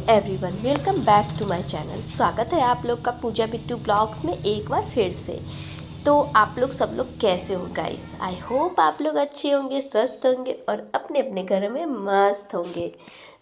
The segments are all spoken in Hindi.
Everyone, welcome back to my channel. स्वागत है आप लोग का पूजा बिट्टू ब्लॉग्स में एक बार फिर से। तो आप लोग सब लोग कैसे हो गाइस? आई होप आप लोग अच्छे होंगे, स्वस्थ होंगे और अपने अपने घर में मस्त होंगे।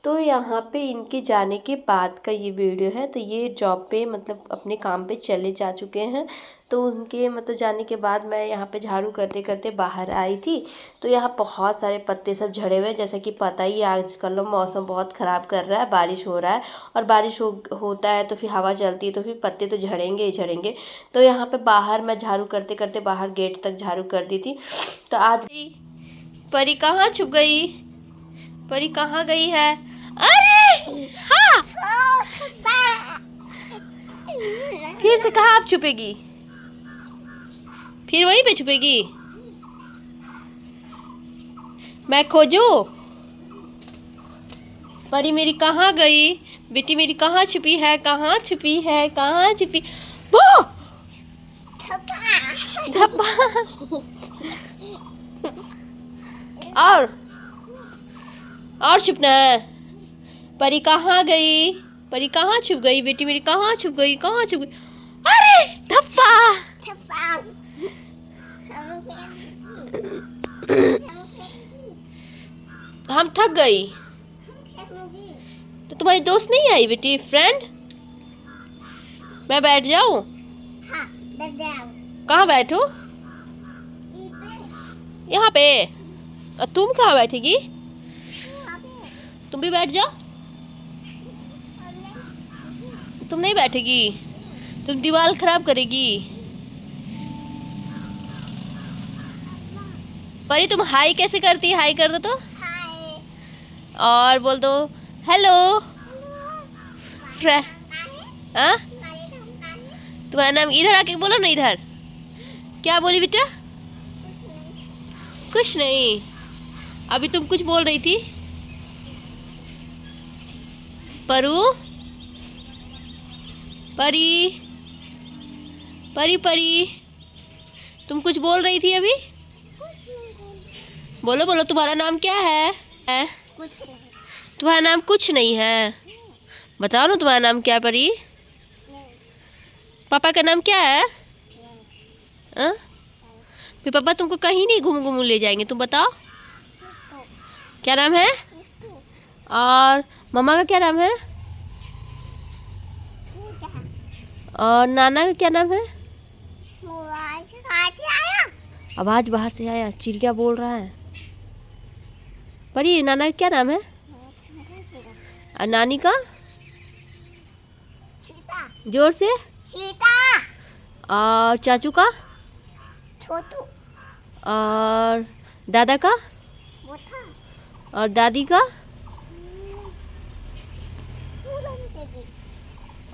तो यहाँ पे इनके जाने के बाद का ये वीडियो है। तो ये जॉब पे मतलब अपने काम पे चले जा चुके हैं। तो उनके मतलब जाने के बाद मैं यहाँ पे झाड़ू करते करते बाहर आई थी। तो यहाँ बहुत सारे पत्ते सब झड़े हुए हैं। जैसा कि पता ही आजकल मौसम बहुत ख़राब कर रहा है, बारिश हो रहा है और बारिश होता है तो फिर हवा चलती है तो फिर पत्ते तो झड़ेंगे ही झड़ेंगे। तो यहाँ पे बाहर मैं झाड़ू करते करते बाहर गेट तक झाड़ू कर दी थी। तो आज परी कहाँ छुप गई? परी कहाँ गई है? अरे हाँ, फिर से कहाँ आप छुपेगी? फिर वहीं पे छुपेगी? मैं खोजूं? परी मेरी कहाँ गई? बेटी मेरी कहाँ छुपी है? कहाँ छुपी है? कहाँ छुपी? वो धप्पा। और छुपना है? परी कहाँ गई? परी कहाँ छुप गई? बेटी मेरी कहाँ छुप गई? कहाँ छुप गई? अरे धप्पा। हम थक गई। तो तुम्हारी दोस्त नहीं आई बेटी, फ्रेंड? मैं बैठ जाऊं? हाँ, बैठ जाओ। कहाँ बैठूं? यहाँ पे। और तुम कहाँ बैठेगी? तुम भी बैठ जाओ। तुम नहीं बैठेगी, तुम दीवार खराब करेगी। परी तुम हाई कैसे करती? हाई कर दो तो। हाय। और बोल दो हेलो फ्रेंड। हाँ, तुम्हारा नाम इधर आके बोलो ना। इधर क्या बोली बेटा? कुछ नहीं। अभी तुम कुछ बोल रही थी। परू, परी, परी, परी, तुम कुछ बोल रही थी अभी। बोलो बोलो, तुम्हारा नाम क्या है? कुछ नहीं। तुम्हारा नाम कुछ नहीं है? बताओ ना तुम्हारा नाम क्या है परी? पापा का नाम क्या है? हाँ? फिर पापा तुमको कहीं नहीं घूम घूम ले जाएंगे, तुम बताओ क्या नाम है? और मम्मा का क्या नाम है? और नाना का क्या नाम है? आवाज बाहर से आया, चिड़िया बोल रहा है। परी नाना का क्या नाम है? और नानी का? जोर से। चीता। और चाचू का? छोटू। और दादा का? मोटा। और दादी का?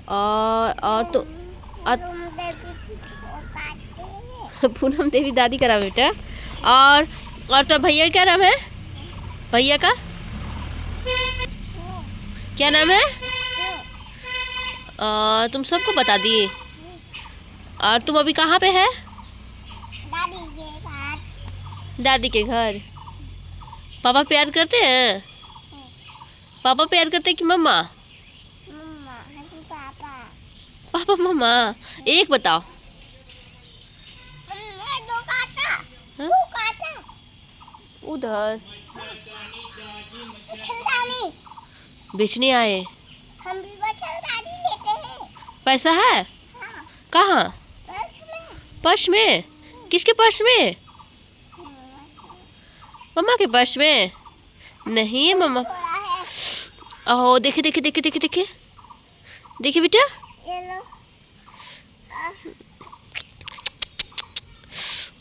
और तो पूनम देवी दादी का नाम है बेटा। और तो भैया का क्या नाम है? भैया का क्या नाम है? तुम सबको बता दी। और तुम अभी कहाँ पे है? दादी के घर। पापा प्यार करते हैं? पापा प्यार करते हैं कि मम्मा? पापा मम्मा एक बताओ। हाँ? उधर बेचने आए। हम भी मच्छरदानी लेते हैं। पैसा है? हाँ, कहाँ? पर्स में? किसके पर्स में? मम्मा के पर्स में? नहीं है मम्मा। ओह देखे देखे देखे देखे देखे देखिए बेटा। ये लो।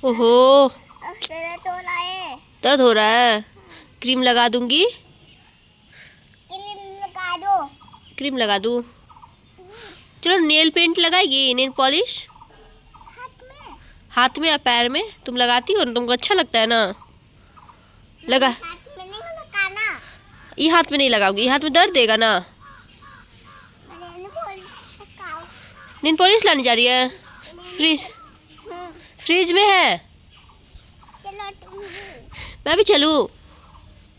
ओहो दर्द दर्द हो रहा है। हो रहा है। क्रीम लगा दूंगी। क्रीम लगा दो। क्रीम लगा दूँ? चलो नेल पेंट लगाएगी, नेल पॉलिश? हाथ में। हाथ में या पैर में? तुम लगाती हो ना, तुमको अच्छा लगता है ना? लगा। हाथ में नहीं लगाना। ये हाथ में नहीं लगाओगी, ये हाथ में दर्द देगा ना। नेल पॉलिश लाने जा रही है? फ्रिज में है। चलो तुम भी। मैं भी चलूँ?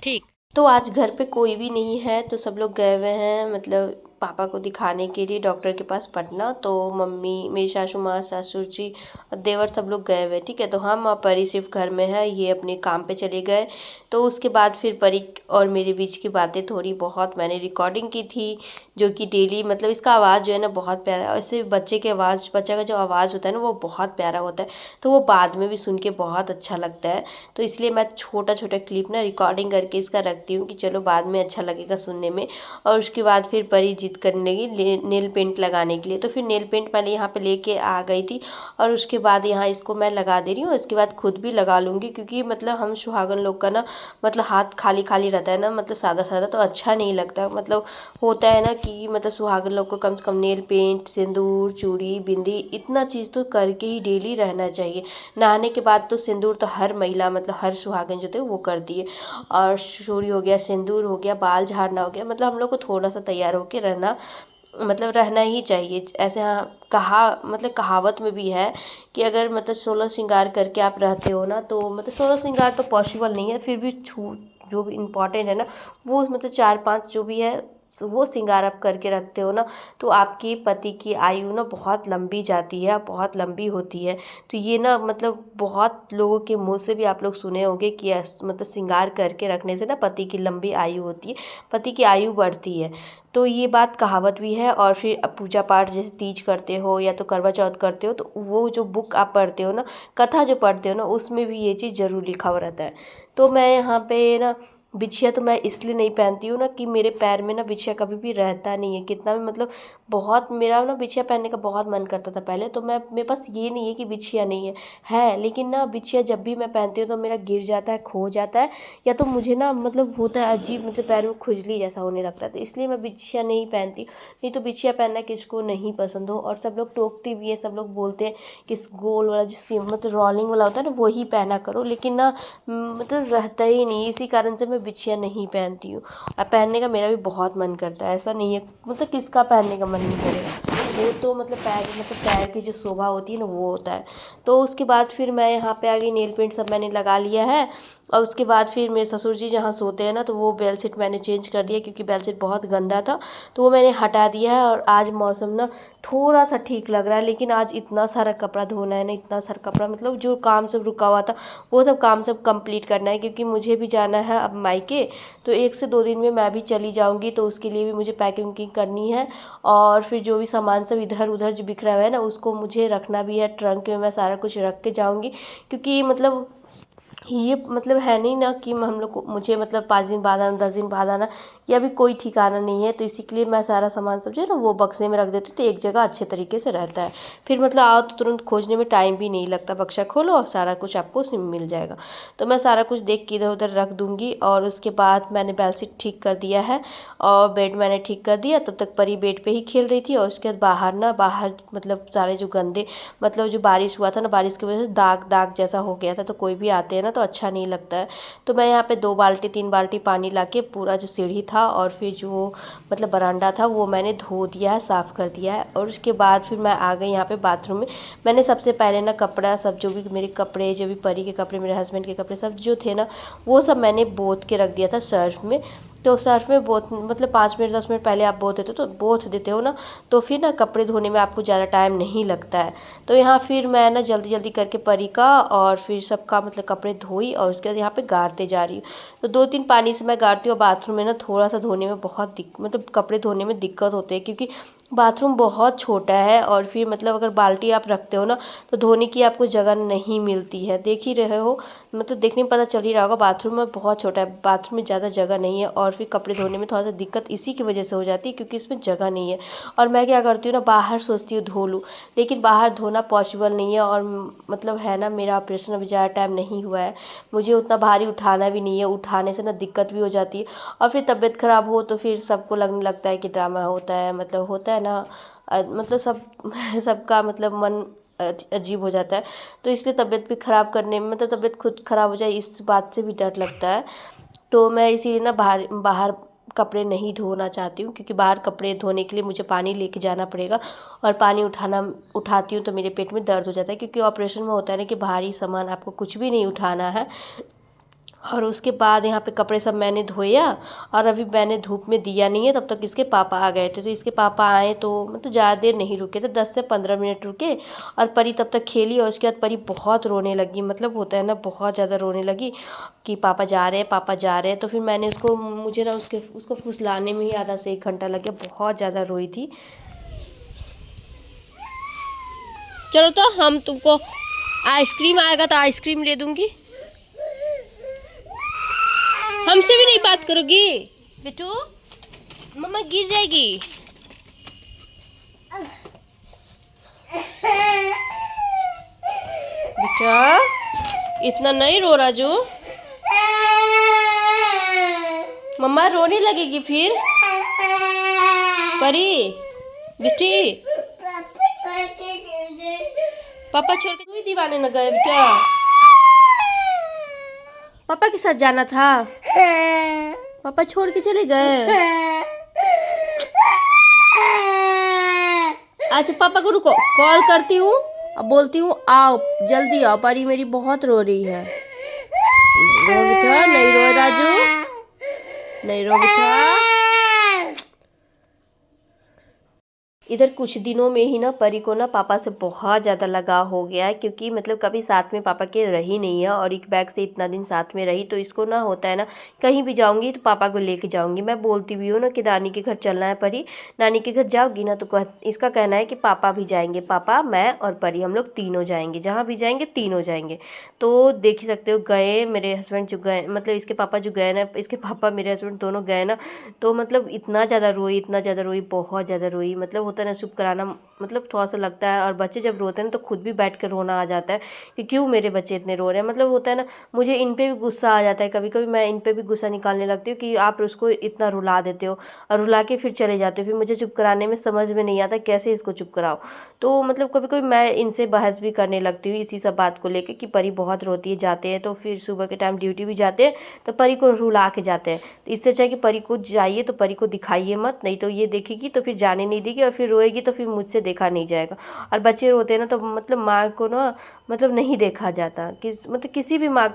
ठीक। तो आज घर पे कोई भी नहीं है, तो सब लोग गए हुए हैं मतलब पापा को दिखाने के लिए डॉक्टर के पास पटना। तो मम्मी, मेरी सासू माँ, ससुर जी और देवर सब लोग गए हुए हैं, ठीक है। तो हम और परी सिर्फ घर में है, ये अपने काम पे चले गए। तो उसके बाद फिर परी और मेरे बीच की बातें थोड़ी बहुत मैंने रिकॉर्डिंग की थी, जो कि डेली मतलब इसका आवाज़ जो है ना बहुत प्यारा है। ऐसे बच्चे के आवाज़, बच्चा का जो आवाज़ होता है ना वो बहुत प्यारा होता है, तो वो बाद में भी सुन के बहुत अच्छा लगता है। तो इसलिए मैं छोटा छोटा क्लिप ना रिकॉर्डिंग करके इसका रखती हूँ कि चलो बाद में अच्छा लगेगा सुनने में। और उसके बाद फिर परी जिद करने लगी नेल पेंट लगाने के लिए, तो फिर नेल पेंट मैंने यहाँ पे लेके आ गई थी। और उसके बाद यहाँ इसको मैं लगा दे रही हूँ, उसके बाद खुद भी लगा लूँगी, क्योंकि मतलब हम सुहागन लोग का ना मतलब हाथ खाली खाली रहता है ना, मतलब सादा सादा तो अच्छा नहीं लगता। मतलब होता है ना कि मतलब सुहागन लोग को कम से कम नेल पेंट, सिंदूर, चूड़ी, बिंदी इतना चीज़ तो करके ही डेली रहना चाहिए। नहाने के बाद तो सिंदूर तो हर महिला मतलब हर सुहागन जो थे वो करती है। और चूड़ी हो गया, सिंदूर हो गया, बाल झाड़ना हो गया, मतलब हम लोग को थोड़ा सा तैयार होके रहना मतलब रहना ही चाहिए। ऐसे हाँ कहा मतलब कहावत में भी है कि अगर मतलब 16 श्रृंगार करके आप रहते हो ना, तो मतलब 16 श्रृंगार तो पॉसिबल नहीं है, फिर भी छू जो भी इम्पोर्टेंट है ना वो मतलब 4-5 जो भी है वो श्रृंगार आप करके रखते हो ना, तो आपकी पति की आयु ना बहुत लंबी जाती है, बहुत लंबी होती है। तो ये ना मतलब बहुत लोगों के मुँह से भी आप लोग सुने होंगे कि मतलब श्रृंगार करके रखने से ना पति की लंबी आयु होती है, पति की आयु बढ़ती है। तो ये बात कहावत भी है। और फिर अब पूजा पाठ जैसे तीज करते हो या तो करवा चौथ करते हो, तो वो जो बुक आप पढ़ते हो ना, कथा जो पढ़ते हो ना, उसमें भी ये चीज़ ज़रूर लिखा हुआ रहता है। तो मैं यहाँ पे ना बिछिया तो मैं इसलिए नहीं पहनती हूँ ना कि मेरे पैर में ना बिछिया कभी भी रहता नहीं है, कितना भी मतलब बहुत मेरा ना बिछिया पहनने का बहुत मन करता था पहले। तो मैं मेरे पास ये नहीं है कि बिछिया नहीं है लेकिन ना बिछिया जब भी मैं पहनती हूँ तो मेरा गिर जाता है, खो जाता है, या तो मुझे ना मतलब होता है अजीब, मतलब पैर में खुजली जैसा होने लगता है, तो इसलिए मैं बिछिया नहीं पहनती। नहीं तो बिछिया पहनना किसको नहीं पसंद हो। और सब लोग टोकते भी है, सब लोग बोलते हैं कि इस गोल वाला जो मतलब रोलिंग वाला होता है ना वही पहना करो, लेकिन ना मतलब रहता ही नहीं, इसी कारण से मैं बिछिया नहीं पहनती हूँ। और पहनने का मेरा भी बहुत मन करता है, ऐसा नहीं है मतलब किसका पहनने का मन नहीं करेगा, वो तो मतलब पैर की जो शोभा होती है ना वो होता है। तो उसके बाद फिर मैं यहाँ पे आ गई, नेल पेंट सब मैंने लगा लिया है। और उसके बाद फिर मेरे ससुर जी जहाँ सोते हैं ना, तो वो बेडशीट मैंने चेंज कर दिया, क्योंकि बेडशीट बहुत गंदा था, तो वो मैंने हटा दिया है। और आज मौसम ना थोड़ा सा ठीक लग रहा है, लेकिन आज इतना सारा कपड़ा धोना है ना, इतना सारा कपड़ा, मतलब जो काम सब रुका हुआ था वो सब काम सब कंप्लीट करना है, क्योंकि मुझे भी जाना है अब मायके। तो 1 से 2 दिन में मैं भी चली जाऊंगी, तो उसके लिए भी मुझे पैकिंग वैकिंग करनी है। और फिर जो भी सामान सब इधर उधर जो बिखरा हुआ है ना उसको मुझे रखना भी है, ट्रंक में मैं सारा कुछ रख के जाऊंगी, क्योंकि मतलब ये मतलब है नहीं ना कि हम लोग को मुझे मतलब 5 दिन बाद आना, 10 दिन बाद आना, या भी कोई ठिकाना नहीं है। तो इसी के लिए मैं सारा सामान सब जो है ना वो बक्से में रख देती हूँ, तो एक जगह अच्छे तरीके से रहता है। फिर मतलब आओ तो तुरंत खोजने में टाइम भी नहीं लगता, बक्सा खोलो और सारा कुछ आपको उसमें मिल जाएगा। तो मैं सारा कुछ देख के इधर उधर रख दूँगी। और उसके बाद मैंने बेडशीट ठीक कर दिया है और बेड मैंने ठीक कर दिया, तब तक परी बेड पे ही खेल रही थी। और उसके बाद बाहर मतलब सारे जो गंदे मतलब जो बारिश हुआ था ना, बारिश की वजह से दाग दाग जैसा हो गया था, तो कोई भी आते हैं ना तो अच्छा नहीं लगता है। तो मैं यहाँ पे 2 बाल्टी 3 बाल्टी पानी लाके पूरा जो सीढ़ी था और फिर जो मतलब बरामदा था वो मैंने धो दिया है, साफ़ कर दिया है। और उसके बाद फिर मैं आ गई यहाँ पे बाथरूम में। मैंने सबसे पहले ना कपड़ा सब जो भी मेरे कपड़े, जो भी परी के कपड़े, मेरे हस्बैंड के कपड़े सब जो थे ना वो सब मैंने बोथ के रख दिया था सर्फ में। तो सर्फ में बहुत मतलब 5 मिनट 10 मिनट पहले आप बोथ देते हो ना, तो फिर ना कपड़े धोने में आपको ज़्यादा टाइम नहीं लगता है। तो यहाँ फिर मैं ना जल्दी जल्दी करके परी का और फिर सबका मतलब कपड़े धोई, और उसके बाद यहाँ पे गाड़ते जा रही हूँ। तो 2-3 पानी से मैं गाड़ती हूँ। बाथरूम में ना थोड़ा सा धोने में बहुत मतलब कपड़े धोने में दिक्कत होती है, क्योंकि बाथरूम बहुत छोटा है। और फिर मतलब अगर बाल्टी आप रखते हो ना तो धोने की आपको जगह नहीं मिलती है, देख ही रहे हो, मतलब देखने में पता चल ही रहा होगा, बाथरूम में बहुत छोटा है, बाथरूम में ज़्यादा जगह नहीं है। और फिर कपड़े धोने में थोड़ा सा दिक्कत इसी की वजह से हो जाती है, क्योंकि इसमें जगह नहीं है। और मैं क्या करती हूँ ना, बाहर सोचती हूँ धो लूँ, लेकिन बाहर धोना पॉसिबल नहीं है। और मतलब है ना, मेरा ऑपरेशन अभी ज़्यादा टाइम नहीं हुआ है, मुझे उतना भारी उठाना भी नहीं है, उठाने से ना दिक्कत भी हो जाती है। और फिर तबीयत ख़राब हो तो फिर सबको लगने लगता है कि ड्रामा होता है, मतलब होता है ना, मतलब सब सबका मतलब मन अजीब हो जाता है। तो इसलिए तबीयत भी ख़राब करने में मतलब तबीयत खुद ख़राब हो जाए इस बात से भी डर लगता है। तो मैं इसीलिए ना बाहर बाहर कपड़े नहीं धोना चाहती हूँ, क्योंकि बाहर कपड़े धोने के लिए मुझे पानी लेके जाना पड़ेगा। और पानी उठाती हूँ तो मेरे पेट में दर्द हो जाता है, क्योंकि ऑपरेशन में होता है ना कि भारी सामान आपको कुछ भी नहीं उठाना है। और उसके बाद यहाँ पे कपड़े सब मैंने धोया और अभी मैंने धूप में दिया नहीं है, तब तक इसके पापा आ गए थे। तो इसके पापा आए तो मतलब ज़्यादा देर नहीं रुके थे, 10 से 15 मिनट रुके और परी तब तक खेली। और उसके बाद परी बहुत रोने लगी, मतलब होता है ना, बहुत ज़्यादा रोने लगी कि पापा जा रहे हैं, पापा जा रहे हैं। तो फिर मैंने मुझे ना उसको फुसलाने में ही आधा से 1 घंटा लग गया, बहुत ज़्यादा रोई थी। चलो तो हम तुमको आइसक्रीम आएगा तो आइसक्रीम ले दूंगी। हमसे भी नहीं बात करोगी बेटू, मम्मा गिर जाएगी। बेटा इतना नहीं रो राजू, मम्मा रोने लगेगी फिर। परी बेटी, पापा छोड़ के तू ही दीवाने न गए बेटा, पापा के साथ जाना था, पापा छोड़ के चले गए। अच्छा पापा को रुको, कॉल करती हूँ, अब बोलती हूँ आओ जल्दी आओ, परी मेरी बहुत रो रही है। रो बेटा, नहीं रो राजू, नहीं रो बेटा। इधर कुछ दिनों में ही ना परी को ना पापा से बहुत ज़्यादा लगाव हो गया है, क्योंकि मतलब कभी साथ में पापा के रही नहीं है और एक बैग से इतना दिन साथ में रही। तो इसको ना होता है ना, कहीं भी जाऊंगी तो पापा को लेके जाऊंगी। मैं बोलती भी हूँ ना कि नानी के घर चलना है परी, नानी के घर जाओगी ना, तो इसका कहना है कि पापा भी जाएंगे, पापा मैं और परी हम लोग तीनों जाएंगे, जहाँ भी जाएंगे तीनों जाएंगे। तो देख ही सकते हो, गए मेरे हस्बैंड जो गए, मतलब इसके पापा जो गए ना, इसके पापा मेरे हस्बैंड दोनों गए ना, तो मतलब इतना ज़्यादा रोई, इतना ज़्यादा रोई, बहुत ज़्यादा रोई। मतलब होता है ना, चुप कराना मतलब थोड़ा सा लगता है, और बच्चे जब रोते हैं तो खुद भी बैठ कर रोना आ जाता है कि क्यों मेरे बच्चे इतने रो रहे हैं। मतलब होता है ना, मुझे इन पे भी गुस्सा आ जाता है, कभी कभी मैं इन पे भी गुस्सा निकालने लगती हूँ कि आप उसको इतना रुला देते हो और रुला के फिर चले जाते हो, फिर मुझे चुप कराने में समझ में नहीं आता कैसे इसको चुप कराओ। तो मतलब कभी कभी मैं इनसे बहस भी करने लगती हूँ इसी सब बात को लेकर कि परी बहुत रोती है, जाते हैं तो फिर सुबह के टाइम ड्यूटी भी जाते हैं तो परी को रुला के जाते हैं। तो इससे अच्छा कि परी को जाइए तो परी को दिखाइए मत, नहीं तो ये देखेगी तो फिर जाने नहीं देगी और फिर रोएगी तो फिर मुझसे देखा नहीं जाएगा। और बच्चे रोते हैं ना तो मतलब माँ को ना मतलब नहीं देखा जाता, मतलब किसी भी माँ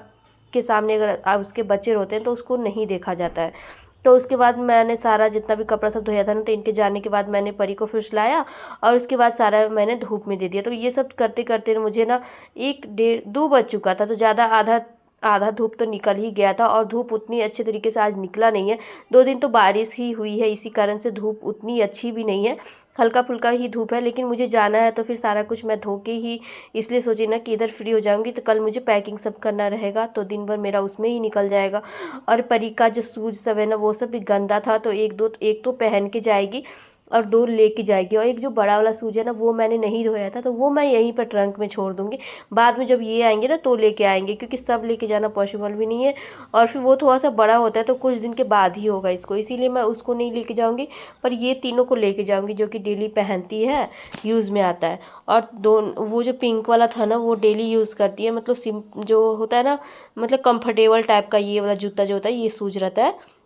के सामने अगर उसके बच्चे रोते हैं तो उसको नहीं देखा जाता है। तो उसके बाद मैंने सारा जितना भी कपड़ा सब धोया था ना, तो इनके जाने के बाद मैंने परी को फुसलाया और उसके बाद सारा मैंने धूप में दे दिया। तो ये सब करते करते मुझे ना 1 डेढ़ 2 बज चुका था, तो ज़्यादा आधा आधा धूप तो निकल ही गया था और धूप उतनी अच्छे तरीके से आज निकला नहीं है। 2 दिन तो बारिश ही हुई है, इसी कारण से धूप उतनी अच्छी भी नहीं है, हल्का फुल्का ही धूप है। लेकिन मुझे जाना है तो फिर सारा कुछ मैं धो के ही इसलिए सोची ना कि इधर फ्री हो जाऊंगी, तो कल मुझे पैकिंग सब करना रहेगा, तो दिन भर मेरा उसमें ही निकल जाएगा। और परी का जो शूज सब है ना वो सब भी गंदा था, तो एक तो पहन के जाएगी और 2 लेके जाएगी। और एक जो बड़ा वाला शूज है ना वो मैंने नहीं धोया था, तो वो मैं यहीं पर ट्रंक में छोड़ दूँगी। बाद में जब ये आएंगे ना तो लेके आएंगे, क्योंकि सब लेके जाना पॉसिबल भी नहीं है और फिर वो थोड़ा सा बड़ा होता है तो कुछ दिन के बाद ही होगा इसको, इसीलिए मैं उसको नहीं लेके जाऊँगी। पर ये तीनों को लेके जाऊँगी जो कि डेली पहनती है, यूज़ में आता है। और वो जो पिंक वाला था ना वो डेली यूज़ करती है, मतलब जो होता है ना, मतलब कंफर्टेबल टाइप का ये वाला जूता जो होता है ये शूज रहता है।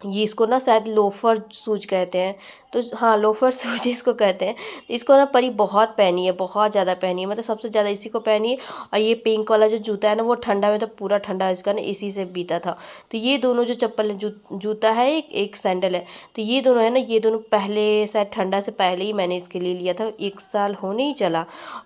ये इसको ना शायद लोफर शूज कहते हैं, तो हाँ लोफर शूज इसको कहते हैं। इसको ना परी बहुत पहनी है, बहुत ज़्यादा पहनी है, मतलब सबसे ज़्यादा इसी को पहनी है। और ये पिंक वाला जो जूता है ना वो ठंडा में तो पूरा ठंडा इसका ना इसी से बीता था। तो ये दोनों जो चप्पल जूता है, एक सैंडल है, तो ये दोनों है ना, ये दोनों पहले शायद ठंडा से पहले ही मैंने इसके लिए लिया था, 1 साल होने ही चला।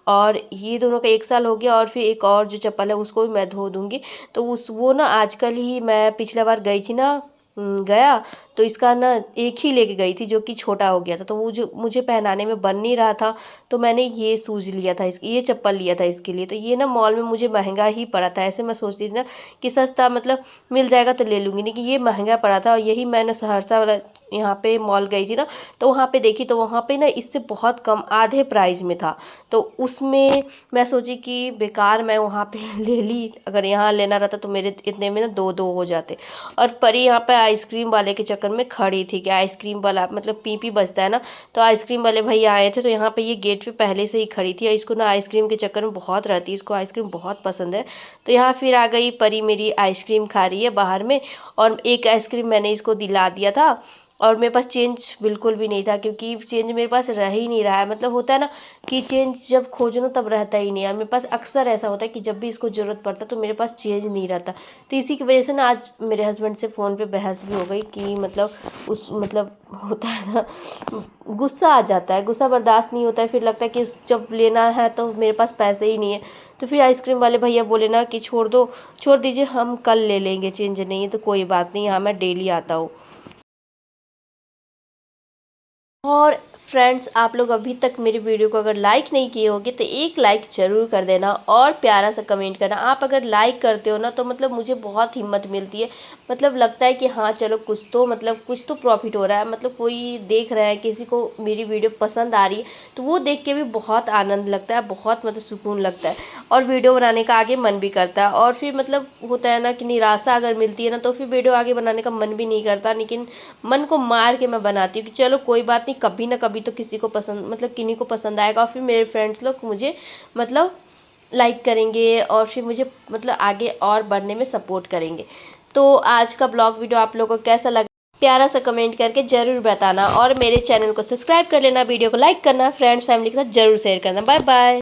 और ये दोनों का 1 साल हो गया और फिर एक और जो चप्पल है उसको भी मैं धो दूँगी। तो वो ना आजकल ही मैं पिछला बार गई थी ना, गया तो इसका ना एक ही लेके गई थी जो कि छोटा हो गया था, तो वो जो मुझे पहनाने में बन नहीं रहा था, तो मैंने ये शूज़ लिया था, ये चप्पल लिया था इसके लिए। तो ये ना मॉल में मुझे महंगा ही पड़ा था, ऐसे मैं सोचती थी ना कि सस्ता मतलब मिल जाएगा तो ले लूँगी, लेकिन ये महंगा पड़ा था। और यही मैंने सहरसा वाला यहाँ पे मॉल गई थी ना, तो वहाँ पे देखी, तो वहाँ पे ना इससे बहुत कम आधे प्राइस में था। तो उसमें मैं सोची कि बेकार मैं वहाँ पे ले ली, अगर यहाँ लेना रहता तो मेरे इतने में ना 2 हो जाते। और परी यहाँ पे आइसक्रीम वाले के चक्कर में खड़ी थी कि आइसक्रीम वाला मतलब पी बजता है ना, तो आइसक्रीम वाले भैया आए थे, तो यहाँ पे ये गेट पे पहले से ही खड़ी थी और इसको ना आइसक्रीम के चक्कर में बहुत रहती है, इसको आइसक्रीम बहुत पसंद है। तो यहाँ फिर आ गई परी, मेरी आइसक्रीम खा रही है बाहर में, और एक आइसक्रीम मैंने इसको दिला दिया था और मेरे पास चेंज बिल्कुल भी नहीं था, क्योंकि चेंज मेरे पास रह ही नहीं रहा है। मतलब होता है ना कि चेंज जब खोजो ना तब रहता ही नहीं है। मेरे पास अक्सर ऐसा होता है कि जब भी इसको ज़रूरत पड़ता है तो मेरे पास चेंज नहीं रहता। तो इसी की वजह से ना आज मेरे हस्बैंड से फ़ोन पे बहस भी हो गई कि मतलब उस मतलब होता है ना, गुस्सा आ जाता है, गुस्सा बर्दाश्त नहीं होता है। फिर लगता है कि जब लेना है तो मेरे पास पैसे ही नहीं है। तो फिर आइसक्रीम वाले भैया बोले ना कि छोड़ दीजिए, हम कल ले लेंगे, चेंज नहीं है तो कोई बात नहीं, हाँ मैं डेली आता हूँ। और फ्रेंड्स, आप लोग अभी तक मेरी वीडियो को अगर लाइक नहीं किए होंगे तो एक लाइक ज़रूर कर देना और प्यारा सा कमेंट करना। आप अगर लाइक करते हो ना तो मतलब मुझे बहुत हिम्मत मिलती है। मतलब लगता है कि हाँ चलो, कुछ तो प्रॉफिट हो रहा है, मतलब कोई देख रहा है, किसी को मेरी वीडियो पसंद आ रही है, तो वो देख के भी बहुत आनंद लगता है, बहुत मतलब सुकून लगता है और वीडियो बनाने का आगे मन भी करता है। और फिर मतलब होता है ना कि निराशा अगर मिलती है ना तो फिर वीडियो आगे बनाने का मन भी नहीं करता, लेकिन मन को मार के मैं बनाती हूँ कि चलो कोई बात नहीं, कभी ना कभी तो किसी को पसंद, मतलब किन्हीं को पसंद आएगा और फिर मेरे फ्रेंड्स लोग मुझे मतलब लाइक करेंगे और फिर मुझे मतलब आगे और बढ़ने में सपोर्ट करेंगे। तो आज का ब्लॉग वीडियो आप लोगों को कैसा लगा, प्यारा सा कमेंट करके ज़रूर बताना और मेरे चैनल को सब्सक्राइब कर लेना, वीडियो को लाइक करना, फ्रेंड्स फैमिली के साथ ज़रूर शेयर करना। Bye bye.